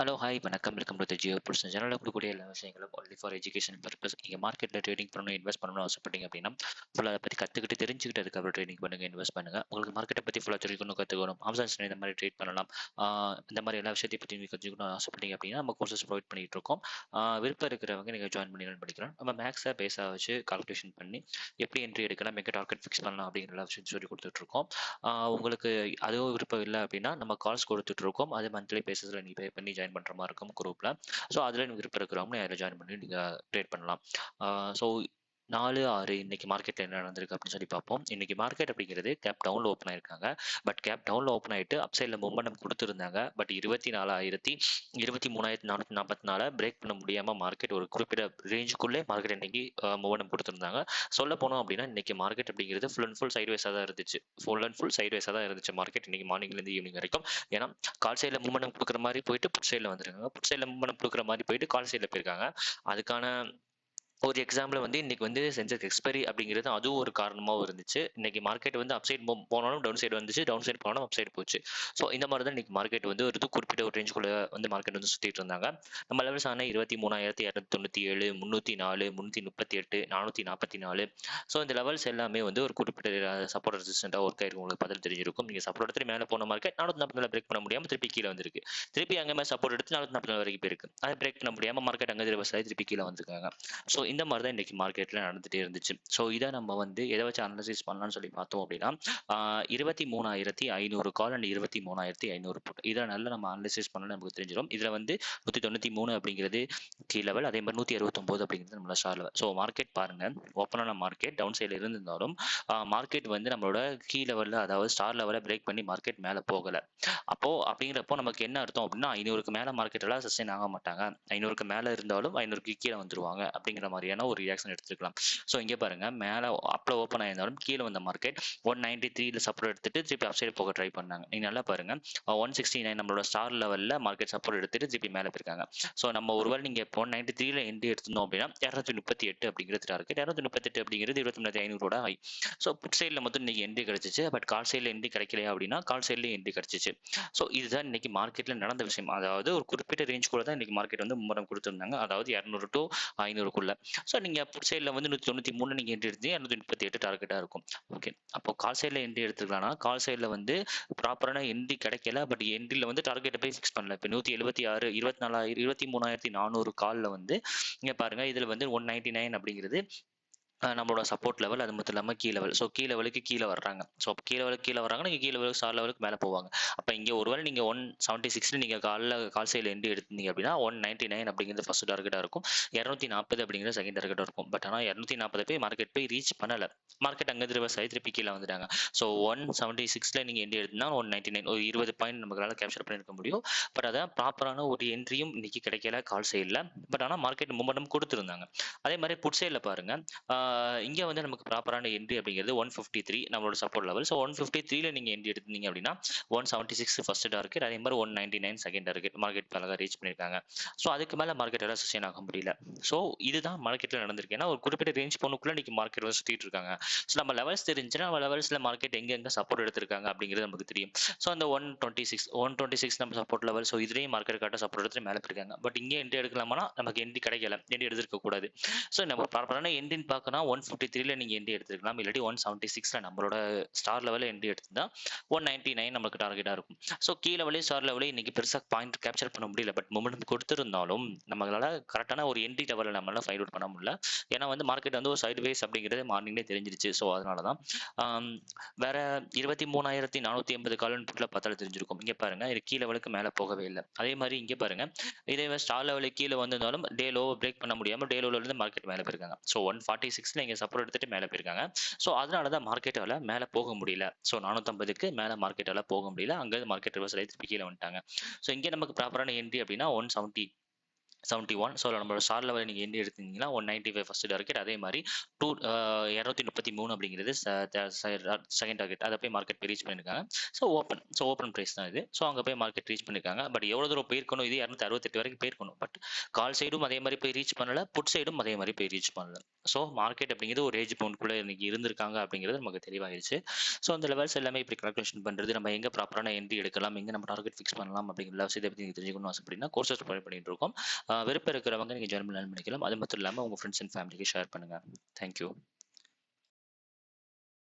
Hello, hi, வணக்கம். Welcome to the Jio Bulls சேனல்ல கொடுக்கக்கூடிய எல்லா விஷயங்களும் ஒன்லி ஃபார் எஜுகேஷன் பர்பஸ். நீங்க மார்க்கெட்ல ட்ரேடிங் பண்ணணும், இன்வெஸ்ட் பண்ணணும்னு ஆசைப்பட்டீங்க அப்படின்னா, ஃபுல்லா அத பத்தி கத்துக்கிட்டு தெரிஞ்சுக்கிட்டு அதுக்கப்புறம் ட்ரேடிங் பண்ணுங்க, இன்வெஸ்ட் பண்ணுங்க. உங்களுக்கு மார்க்கெட்ட பத்தி ஃபுல்லா தெரிஞ்சுக்கணும், கத்துக்கணும். ஆப்ஷன்ஸ்ல இந்த மாதிரி ட்ரேட் பண்ணலாம். இந்த மாதிரி எல்லா விஷயத்தையும் பத்தி நீங்க கத்துக்கணும்னு ஆசைப்பட்டீங்க அப்படின்னா, நம்ம கோர்சஸ் ப்ரொவைட் பண்ணிட்டு இருக்கோம். விருப்பம் இருக்கிறவங்க நீங்க ஜாயின் பண்ணி லேர்ன் பண்ணிக்கலாம். நம்ம மேக்ஸை பேஸா வச்சு கால்குலேஷன் பண்ணி எப்படி என்ட்ரி எடுக்கலாம், எங்க டார்கெட் ஃபிக்ஸ் பண்ணலாம் அப்படிங்கிற எல்லா விஷயம் சொல்லி கொடுத்துட்டு இருக்கோம். உங்களுக்கு அதுவும் விருப்பம் இல்லை அப்படின்னா நம்ம கால்ஸ் கொடுத்துட்டு இருக்கோம். அது மந்த்லி பேசிஸில் நீ பே பண்ணி ஜாயின் பண்ணுற மாதிரி இருக்கும் குரூப்பில். ஸோ அதில் எனக்கு விருப்பம் இருக்கிறவங்க அதில் ஜாயின் பண்ணி நீங்கள் ட்ரேட் பண்ணலாம். ஸோ 4/6 இன்னைக்கு மார்க்கெட்டில் என்ன நடந்திருக்கு அப்படின்னு சொல்லி பார்ப்போம். இன்னைக்கு மார்க்கெட் அப்படிங்கிறது கேப் டவுனில் ஓப்பன் ஆயிருக்காங்க. பட் கேப் டவுனில் ஓப்பன் ஆகிட்டு அப்சைடில் மூமெண்டம் கொடுத்துருந்தாங்க. பட் 23,444 பிரேக் பண்ண முடியாமல் மார்க்கெட் ஒரு குறிப்பிட்ட ரேஞ்சுக்குள்ளே மார்க்கெட் இன்னைக்கு மூமெண்டம் கொடுத்துருந்தாங்க. சொல்ல போனோம் அப்படின்னா இன்னைக்கு மார்க்கெட் அப்படிங்கிறது ஃபுல் அண்ட் ஃபுல் சைட்வேஸாக தான் இருந்துச்சு. ஃபுல் அண்ட் ஃபுல் சைட்வேஸாக தான் இருந்துச்சு மார்க்கெட் இன்னைக்கு மார்னிங்லேருந்து ஈவினிங் வரைக்கும். ஏன்னா கால் சைடில் மூமெண்டம் கொடுக்குற மாதிரி போயிட்டு புட் சைடில் வந்துருக்காங்க. புட் சைடில் மூமெண்டம் கொடுக்குற மாதிரி போயிட்டு கால் சைடில் போயிருக்காங்க. அதுக்கான ஒரு எக்ஸாம்பிள் வந்து இன்னைக்கு வந்து சென்செக்ஸ் எக்ஸ்பைரி அப்படிங்கிறது அதுவும் ஒரு காரணமாகவும் இருந்துச்சு. இன்னைக்கு மார்க்கெட் வந்து அப் சைடு போனாலும் டவுன் சைடு வந்துச்சு, டவுன் சைடு போனாலும் அப் சைடு போச்சு. ஸோ இந்த மாதிரி தான் இன்னைக்கு மார்க்கெட் வந்து ஒரு குறிப்பிட்ட ஒரு ரேஞ்சுக்குள்ள வந்து மார்க்கெட் வந்து சுற்றிட்டு இருந்தாங்க. நம்ம லெவல்ஸ் ஆன 23,297, 304, 338, 444. ஸோ இந்த லெவல்ஸ் எல்லாமே வந்து ஒரு குறிப்பிட்ட சப்போர்ட் ரெசிஸ்டண்டாக ஒர்க் ஆயிருக்கும். உங்களுக்கு பதில் தெரிஞ்சிருக்கும். நீங்கள் சப்போர்ட் எடுத்து மேலே போன மார்க்கெட் 444 பிரேக் பண்ண முடியாமல் திருப்பி கீழே வந்திருக்கு. திருப்பி அங்கே மேலே சப்போர்ட் எடுத்து 444 வரைக்கும் போயிருக்கு. அதை பிரேக் பண்ண முடியாமல் மார்க்கெட் அங்கே ரிவர்ஸ் ஆகி திருப்பி கீழே வந்திருக்காங்க. ஸோ இந்த மாதிரி தான் இன்னைக்கு மார்க்கெட்டில் நடந்துகிட்டே இருந்துச்சு. ஸோ இதை நம்ம வந்து எதை வச்சு அனலைசிஸ் பண்ணலாம்னு சொல்லி பார்த்தோம் அப்படின்னா 23,500 கால் அண்ட் 23,500 புட். இதை நல்லா நம்ம அனலைசிஸ் பண்ணலாம், நமக்கு தெரிஞ்சிடும். இதில் வந்து 193 அப்படிங்கிறது கீ லெவல், அதே மாதிரி 169 அப்படிங்கிறது நம்மளோட ஸ்டார் லெவல். ஸோ மார்க்கெட் பாருங்க, ஓப்பனான மார்க்கெட் டவுன் சைடில் இருந்திருந்தாலும் மார்க்கெட் வந்து நம்மளோட கீ லெவலில், அதாவது ஸ்டார் லெவலில் பிரேக் பண்ணி மார்க்கெட் மேலே போகலை. அப்படிங்கிறப்போ நமக்கு என்ன அர்த்தம் அப்படின்னா 500க்கு மேலே மார்க்கெட் எல்லாம் சஸ்டெயின் ஆக மாட்டாங்க. 500க்கு மேலே இருந்தாலும் 500க்கு கீழே வந்துருவாங்க அப்படிங்கிற மாதிரியான ஒரு ரியாக்ஷன் எடுத்துக்கலாம். ஸோ இங்கே பாருங்க, மேலே அப்ல ஓப்பன் ஆயிருந்தாலும் கீழே வந்த மார்க்கெட் 193ல சப்போர்ட் எடுத்துட்டு திருப்பி அப்சைடு போக ட்ரை பண்ணாங்க. நீங்க நல்லா பாருங்க, 169 நம்மளோட ஸ்டார் லெவலில் மார்க்கெட் சப்போர்ட் எடுத்துட்டு திருப்பி மேலே போயிருக்காங்க. ஸோ நம்ம ஒருவேளை நீங்க 193ல என்ட்ரி எடுத்திருந்தோம் அப்படின்னா 238 அப்படிங்கிறது டார்கெட். 238 அப்படிங்கிறது 23,500 ஹை. ஸோ புட் சைடில் மட்டும் இன்னைக்கு என்ட்ரி கிடைச்சிச்சு. பட் கால் சைடில் என்ட்ரி கிடைக்கலையா அப்படின்னா கால் சைட்லேயும் என்ட்ரி கிடைச்சிச்சு. ஸோ இதுதான் இன்னைக்கு மார்க்கெட்டில் நடந்த விஷயம். அதாவது ஒரு குறிப்பிட்ட ரேஞ்ச் கூட தான் இன்னைக்கு மார்க்கெட் வந்து மும்முரம் கொடுத்துருந்தாங்க. அதாவது 200 to 500க்குள்ள. ஸோ நீங்கள் புட் சைடில் வந்து 193 நீங்கள் என்ட்ரி எடுத்து 238 டார்கெட்டாக இருக்கும். ஓகே, அப்போ கால் சைடில் என்ட்ரி எடுத்துக்கலாம்னா கால் சைடில் வந்து ப்ராப்பரான என்ட்ரி கிடைக்கல. பட் என்ட்ரியில் வந்து டார்கெட்டை போய் ஃபிக்ஸ் பண்ணல. இப்போ 176, 24,000, 23,400 காலில் வந்து இங்கே பாருங்க, இதில் வந்து 199 அப்படிங்கிறது நம்மளோட சப்போர்ட் லெவல். அது மட்டும் இல்லாமல் கீ லெவல். ஸோ கீ லெவலுக்கு கீழே வர்றாங்க. ஸோ கீழே வர்றாங்க, நீங்கள் கீழே லெவலுக்கு ஸ்டார் லெவலுக்கு மேலே போவாங்க. அப்போ இங்கே ஒருவேளை நீங்கள் 176 நீங்கள் கால் சைடில் என்ட்ரி எடுத்தீங்க அப்படின்னா 199 அப்படிங்கிறது ஃபர்ஸ்ட் டார்கெட்டாக இருக்கும். 240 அப்படிங்கிறது செகண்ட் டார்கெட்டாக இருக்கும். பட் ஆனால் 240 போய் மார்க்கெட் போய் ரீச் பண்ணலை. மார்க்கெட் அங்கே ரிவர்ஸ் ஆகி திருப்பி கீழே வந்துட்டாங்க. ஸோ 176ல நீங்கள் என்ட்ரி எடுத்தீங்கன்னா 199, ஒரு 20 பாயிண்ட் நம்மளால கேப்சர் பண்ணியிருக்க முடியும். பட் அதான் ப்ராப்பரான ஒரு என்ட்ரியும் இன்னைக்கு கிடைக்கல கால் சைடில். பட் ஆனால் மார்க்கெட் மூமெண்டம் கொடுத்துருந்தாங்க. அதே மாதிரி புட் சைடில் பாருங்க, இங்கே வந்து நமக்கு ப்ராப்பரான என்ட்ரி அப்படிங்கிறது 153 நம்மளோட சப்போர்ட் லெவல். ஸோ 153ல நீங்கள் என்ட்ரி எடுத்தீங்க அப்படின்னா 176 ஃபர்ஸ்ட் டார்கெட், அதே மாதிரி 199 செகண்ட் டார்கெட் மார்க்கெட் அழகாக ரீச் பண்ணியிருக்காங்க. ஸோ அதுக்கு மேலே மார்க்கெட் எல்லாம் சஸ்டெயின் ஆக முடியல. ஸோ இதுதான் மார்க்கெட்டில் நடந்திருக்கு. ஏன்னா ஒரு குறிப்பிட்ட ரேஞ்ச் போனுக்குள்ள இன்னைக்கு மார்க்கெட் வந்து சுற்றிட்டு இருக்காங்க. ஸோ நம்ம லெவல்ஸ் தெரிஞ்சுன்னா நம்ம லெவல்ஸில் மார்க்கெட் எங்கெங்கே சப்போர்ட் எடுத்திருக்காங்க அப்படிங்கிறது நமக்கு தெரியும். ஸோ அந்த 126 நம்ம சப்போர்ட் லெவல். ஸோ இதுலேயும் மார்க்கெட் கரெக்டாக சப்போர்ட் எடுத்து மேலே போயிருக்காங்க. பட் இங்கே என்ட்ரி எடுக்கலாமா, நமக்கு என்ட்ரி கிடைக்கல, என்ட்ரி எடுத்துருக்க கூடாது. ஸோ நம்ம ப்ராப்பரான என்ட்ரின்னு பார்க்கணும். 153ல நீங்கள் என்ட்ரி எடுத்துருக்கலாம், இல்லாட்டி 176ல நம்மளோட ஸ்டார் லெவலில் என்ட்ரி எடுத்துருந்தா 199 நமக்கு டார்கெட்டாக இருக்கும். ஸோ கீழே லெவலே ஸ்டார் லெவலே இன்னைக்கு பெருசாக பாயிண்ட் கேப்சர் பண்ண முடியல. பட் மொமெண்டம் கொடுத்துருந்தாலும் நம்மளால கரெக்டான ஒரு என்ட்ரி லெவலில் நம்மளால ஃபைண்ட் அவுட் பண்ண முடியல. ஏன்னா வந்து மார்க்கெட் வந்து ஒரு சைடு வேஸ் அப்படிங்கிறது மார்னிங்லேயே தெரிஞ்சிருச்சு. ஸோ அதனால தான் வேற 23,480 காலன் புட்டில் பார்த்தாலும் தெரிஞ்சிருக்கும். இங்கே பாருங்க, இது கீழே லெவலுக்கு மேலே போகவே இல்லை. அதே மாதிரி இங்கே பாருங்க, இதே ஸ்டார் லெவலுக்கு கீழே வந்திருந்தாலும் டே லோ பிரேக் பண்ண முடியாமல் டே லோல இருந்து மார்க்கெட் மேலே போயிருக்காங்க. ஸோ 146ல இங்கே சப்போர்ட் எடுத்துட்டு மேலே போயிருக்காங்க. ஸோ அதனால தான் மார்க்கெட்டால மேலே போக முடியல. ஸோ 450க்கு மேலே மார்க்கெட்டால போக முடியல. அங்கே மார்க்கெட் ரிவர்ஸ் ஆகி திருப்பி கீழே வந்துட்டாங்க. ஸோ இங்கே நமக்கு ப்ராப்பரான என்ட்ரி அப்படின்னா 170 71. ஸோ நம்மளோட ஷார்ட் லெவல் நீங்கள் எண்டு எடுத்தீங்கன்னா 195 ஃபர்ஸ்ட் டார்கெட். அதே மாதிரி 233 அப்படிங்கிறது செகண்ட் டார்கெட். அதை போய் மார்க்கெட் போய் ரீச் பண்ணியிருக்காங்க. ஸோ ஓப்பன் ப்ரைஸ் தான் இது. ஸோ அங்கே போய் மார்க்கெட் ரீச் பண்ணியிருக்காங்க. பட் எவ்வளோ தூரம் போயிருக்கணும், இது 268 வரைக்கும் போயிருக்கணும். பட் கால் சைடும் அதே மாதிரி போய் ரீச் பண்ணல, புட் சைடும் அதே மாதிரி போய் ரீச் பண்ணல. ஸோ மார்க்கெட் அப்படிங்கிறது ஒரு ரேஞ்ச் பவுண்டுக்குள்ளே இன்னைக்கு இருந்திருக்காங்க அப்படிங்கிறது நமக்கு தெளிவாயிருச்சு. ஸோ அந்த லெவல்ஸ் எல்லாமே இப்படி கால்குலேஷன் பண்ணுறது, நம்ம எங்கே ப்ராப்பரான என்ட்ரி எடுக்கலாம், எங்கே நம்ம டார்கெட் ஃபிக்ஸ் பண்ணலாம் அப்படிங்கிற லெவல்ஸ் இதை பற்றி நீங்கள் தெரிஞ்சுக்கணும் ஆசைப்பட்டீங்கன்னா கோர்சஸ் ப்ரொவைட் பண்ணிட்டு இருக்கோம். விருப்பம் இருக்கிறவங்க நீங்கள் ஜாயின் பண்ணிக்கலாம். அது மட்டும் இல்லாமல் உங்கள் ஃப்ரெண்ட்ஸ் அண்ட் ஃபேமிலிக்கு ஷேர் பண்ணுங்கள். தேங்க்யூ.